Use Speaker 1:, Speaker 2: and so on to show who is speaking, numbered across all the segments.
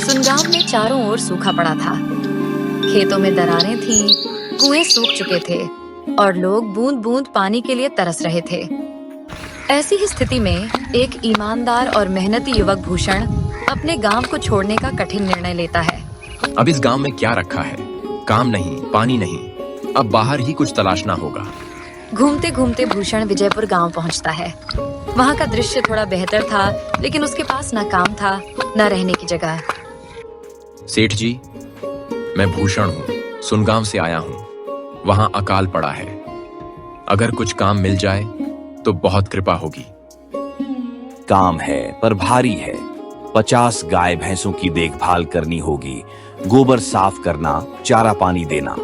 Speaker 1: सुनगाम में चारों ओर सूखा पड़ा था। खेतों में दरारें थीं, कुएं सूख चुके थे और लोग बूंद बूंद पानी के लिए तरस रहे थे। ऐसी ही स्थिति में एक ईमानदार और मेहनती युवक भूषण अपने गांव को छोड़ने का कठिन निर्णय लेता है।
Speaker 2: अब इस गांव में क्या रखा है? काम नहीं, पानी नहीं, अब बाहर ही कुछ तलाशना होगा।
Speaker 1: घूमते घूमते भूषण विजयपुर गांव पहुंचता है। वहां का दृश्य थोड़ा बेहतर था, लेकिन उसके पास न काम था न रहने की जगह।
Speaker 2: सेठ जी, मैं भूषण हूँ, सुनगांव से आया हूँ। वहां अकाल पड़ा है। अगर कुछ काम मिल जाए तो बहुत कृपा होगी।
Speaker 3: काम है पर भारी है। 50 गाय भैंसों की देखभाल करनी होगी, गोबर साफ करना, चारा पानी देना,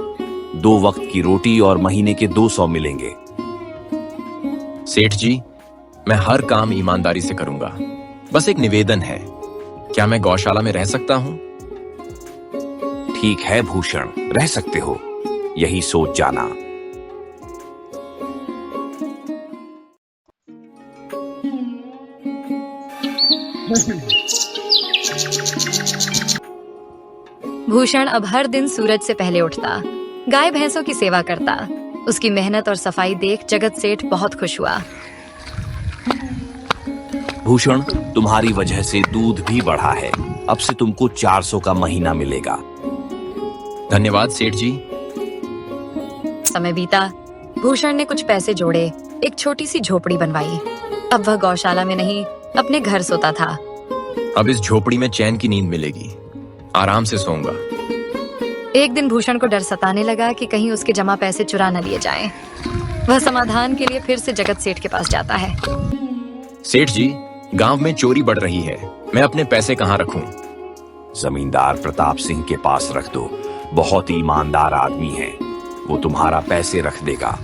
Speaker 3: 2 वक्त की रोटी और महीने के 200 मिलेंगे।
Speaker 2: सेठ जी, मैं हर काम ईमानदारी से करूंगा। बस एक निवेदन है, क्या मैं गौशाला में रह सकता हूँ?
Speaker 3: ठीक है भूषण, रह सकते हो, यही सोच जाना।
Speaker 1: भूषण अब हर दिन सूरज से पहले उठता, गाय भैंसों की सेवा करता। उसकी मेहनत और सफाई देख जगत सेठ बहुत खुश हुआ।
Speaker 3: भूषण, तुम्हारी वजह से दूध भी बढ़ा है। अब से तुमको 400 का महीना मिलेगा।
Speaker 2: धन्यवाद सेठ जी।
Speaker 1: समय बीता, भूषण ने कुछ पैसे जोड़े, एक छोटी सी झोपड़ी बनवाई। अब वह गौशाला में नहीं, अपने घर सोता था।
Speaker 2: अब इस झोपड़ी में चैन की नींद मिलेगी, आराम से सोऊंगा।
Speaker 1: एक दिन भूषण को डर सताने लगा कि कहीं उसके जमा पैसे चुरा न लिए जाएं। वह समाधान के लिए फिर से जगत सेठ के पास जाता है।
Speaker 2: सेठ जी, गांव में चोरी बढ़ रही है, मैं अपने पैसे कहाँ रखूं?
Speaker 3: जमींदार प्रताप सिंह के पास रख दो, बहुत ईमानदार आदमी है, वो तुम्हारा पैसे रख देगा।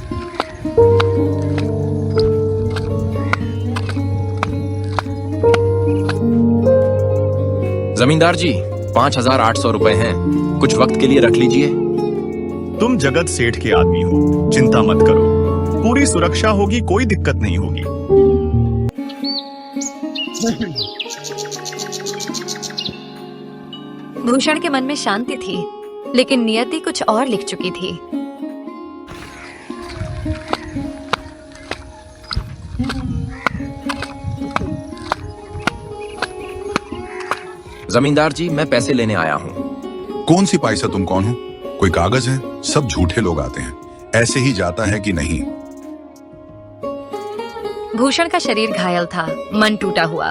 Speaker 2: जमींदार जी, 5800 रुपए हैं, कुछ वक्त के लिए रख लीजिए।
Speaker 4: तुम जगत सेठ के आदमी हो, चिंता मत करो, पूरी सुरक्षा होगी, कोई दिक्कत नहीं होगी।
Speaker 1: भूषण के मन में शांति थी, लेकिन नियति कुछ और लिख चुकी थी।
Speaker 2: जमींदार जी, मैं पैसे लेने आया हूँ।
Speaker 5: कौन सी पैसा? तुम कौन हो? कोई कागज है? सब झूठे लोग आते हैं, ऐसे ही जाता है कि नहीं?
Speaker 1: भूषण का शरीर घायल था, मन टूटा हुआ।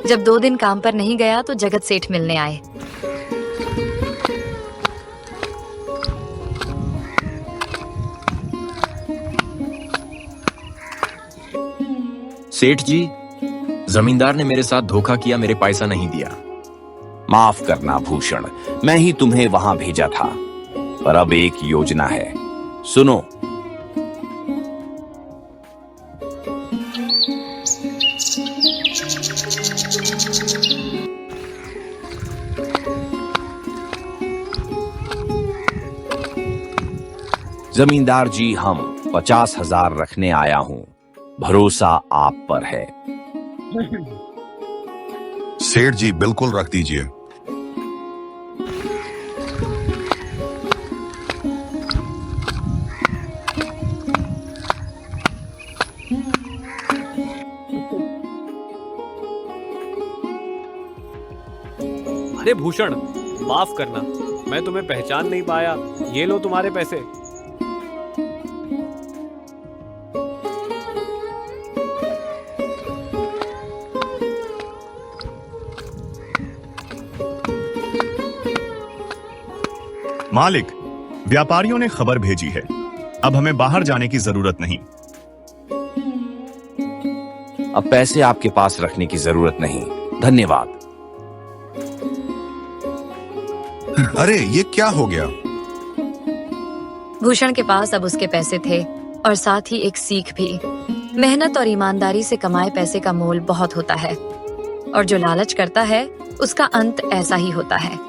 Speaker 1: जब 2 दिन काम पर नहीं गया तो जगत सेठ मिलने आए।
Speaker 2: सेठ जी, जमींदार ने मेरे साथ धोखा किया, मेरे पैसा नहीं दिया।
Speaker 3: माफ करना भूषण, मैं ही तुम्हें वहां भेजा था, पर अब एक योजना है, सुनो। जमींदार जी, हम 50,000 रखने आया हूं, भरोसा आप पर है।
Speaker 5: सेठ जी, बिल्कुल रख दीजिए।
Speaker 6: अरे भूषण, माफ करना, मैं तुम्हें पहचान नहीं पाया। ये लो तुम्हारे पैसे।
Speaker 4: मालिक, व्यापारियों ने खबर भेजी है, अब हमें बाहर जाने की जरूरत नहीं।
Speaker 3: अब पैसे आपके पास रखने की जरूरत नहीं, धन्यवाद।
Speaker 5: अरे, ये क्या हो गया?
Speaker 1: भूषण के पास अब उसके पैसे थे और साथ ही एक सीख भी। मेहनत और ईमानदारी से कमाए पैसे का मोल बहुत होता है, और जो लालच करता है उसका अंत ऐसा ही होता है।